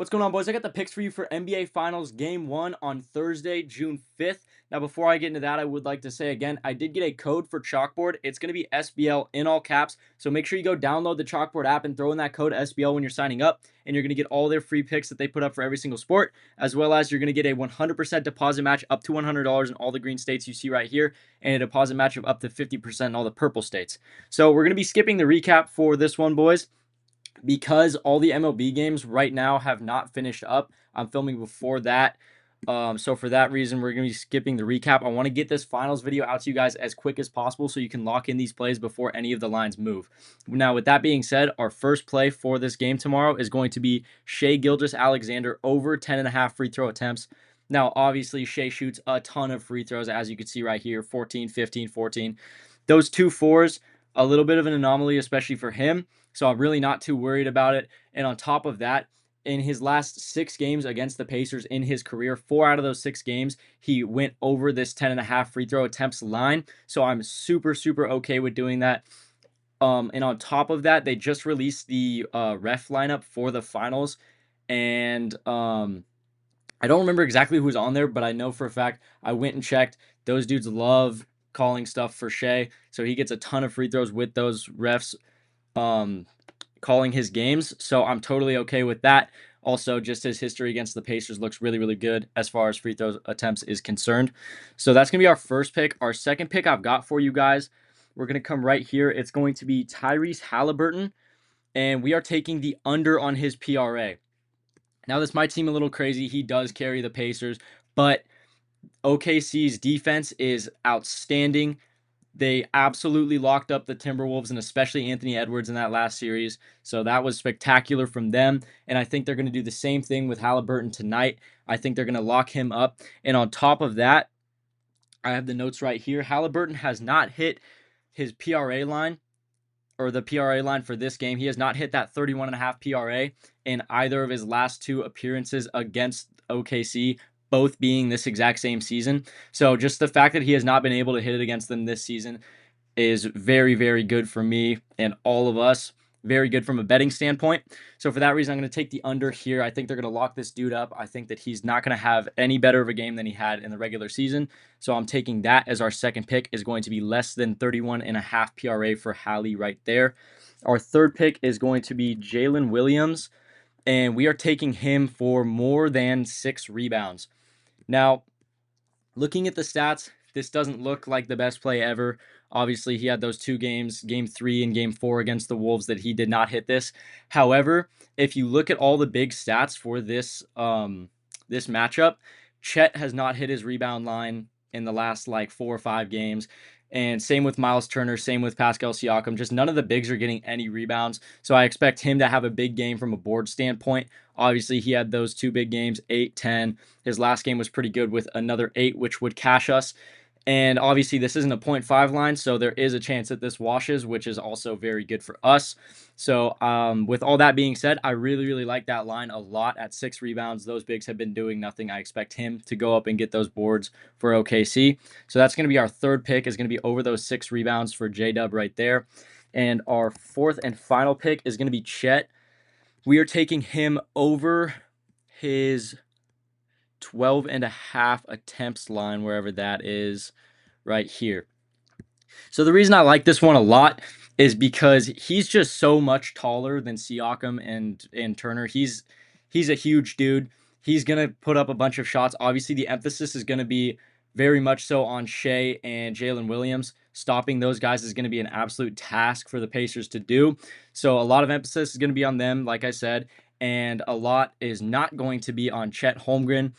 What's going on, boys? I got the picks for you for NBA Finals Game 1 on Thursday, June 5th. Now, before I get into that, I would like to say again, I did get a code for Chalkboard. It's going to be SBL in all caps, so make sure you go download the Chalkboard app and throw in that code SBL when you're signing up, and you're going to get all their free picks that they put up for every single sport, as well as you're going to get a 100% deposit match up to $100 in all the green states you see right here, and a deposit match of up to 50% in all the purple states. So we're going to be skipping the recap for this one, boys, because all the MLB games right now have not finished up. I'm filming before that. So for that reason, we're going to be skipping the recap. I want to get this finals video out to you guys as quick as possible so you can lock in these plays before any of the lines move. Now, with that being said, our first play for this game tomorrow is going to be Shai Gilgeous-Alexander over 10.5 free throw attempts. Now, obviously, Shai shoots a ton of free throws, as you can see right here, 14, 15, 14. Those 2 fours, a little bit of an anomaly, especially for him. So I'm really not too worried about it. And on top of that, in his last 6 games against the Pacers in his career, 4 out of those 6 games, he went over this 10.5 free throw attempts line. So I'm super, super okay with doing that. And on top of that, they just released the ref lineup for the finals. And I don't remember exactly who's on there, but I know for a fact I went and checked. Those dudes love calling stuff for Shai. So he gets a ton of free throws with those refs calling his games, so I'm totally okay with that. Also, just his history against the Pacers looks really, really good as far as free throw attempts is concerned. So that's going to be our first pick. Our second pick I've got for you guys, we're going to come right here. It's going to be Tyrese Halliburton, and we are taking the under on his PRA. Now, this might seem a little crazy. He does carry the Pacers, but OKC's defense is outstanding. They absolutely locked up the Timberwolves, and especially Anthony Edwards in that last series. So that was spectacular from them. And I think they're going to do the same thing with Halliburton tonight. I think they're going to lock him up. And on top of that, I have the notes right here. Halliburton has not hit his PRA line, or the PRA line for this game. He has not hit that 31.5 PRA in either of his last 2 appearances against OKC, both being this exact same season. So just the fact that he has not been able to hit it against them this season is very, very good for me and all of us. Very good from a betting standpoint. So for that reason, I'm going to take the under here. I think they're going to lock this dude up. I think that he's not going to have any better of a game than he had in the regular season. So I'm taking that as our second pick, is going to be less than 31.5 PRA for Hallie right there. Our third pick is going to be Jalen Williams, and we are taking him for more than 6 rebounds. Now, looking at the stats, this doesn't look like the best play ever. Obviously, he had those 2 games, Game 3 and Game 4 against the Wolves, that he did not hit this. However, if you look at all the big stats for this this matchup, Chet has not hit his rebound line in the last 4 or 5 games. And same with Miles Turner, same with Pascal Siakam. Just none of the bigs are getting any rebounds. So I expect him to have a big game from a board standpoint. Obviously, he had those 2 big games, 8, 10. His last game was pretty good with another 8, which would cash us. And obviously, this isn't a 0.5 line, so there is a chance that this washes, which is also very good for us. So with all that being said, I really, really like that line a lot at 6 rebounds. Those bigs have been doing nothing. I expect him to go up and get those boards for OKC. So that's going to be our third pick, is going to be over those 6 rebounds for J-Dub right there. And our fourth and final pick is going to be Chet. We are taking him over his 12.5 attempts line, wherever that is, right here. So the reason I like this one a lot is because he's just so much taller than Siakam and Turner. He's a huge dude. He's going to put up a bunch of shots. Obviously, the emphasis is going to be very much so on Shai and Jalen Williams. Stopping those guys is going to be an absolute task for the Pacers to do. So a lot of emphasis is going to be on them, like I said, and a lot is not going to be on Chet Holmgren.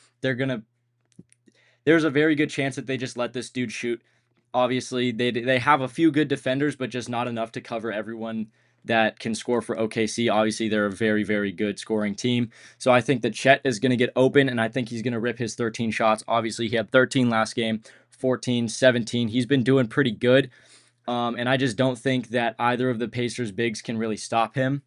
There's a very good chance that they just let this dude shoot. Obviously, they have a few good defenders, but just not enough to cover everyone that can score for OKC. Obviously, they're a very, very good scoring team. So I think that Chet is going to get open, and I think he's going to rip his 13 shots. Obviously, he had 13 last game, 14, 17. He's been doing pretty good. And I just don't think that either of the Pacers bigs can really stop him.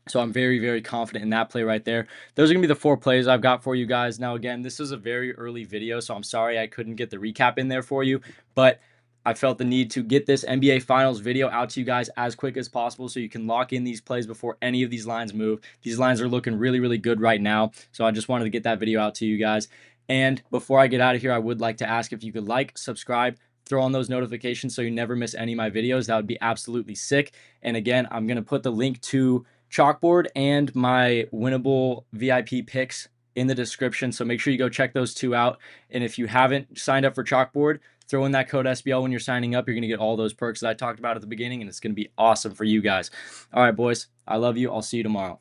So I'm very, very confident in that play right there. Those are going to be the 4 plays I've got for you guys. Now, again, this is a very early video, so I'm sorry I couldn't get the recap in there for you. But I felt the need to get this NBA Finals video out to you guys as quick as possible so you can lock in these plays before any of these lines move. These lines are looking really, really good right now, so I just wanted to get that video out to you guys. And before I get out of here, I would like to ask if you could like, subscribe, throw on those notifications so you never miss any of my videos. That would be absolutely sick. And again, I'm going to put the link to Chalkboard and my winnable VIP picks in the description, so make sure you go check those two out. And if you haven't signed up for Chalkboard, throw in that code SBL when you're signing up. You're going to get all those perks that I talked about at the beginning, and it's going to be awesome for you guys. All right, boys, I love you. I'll see you tomorrow.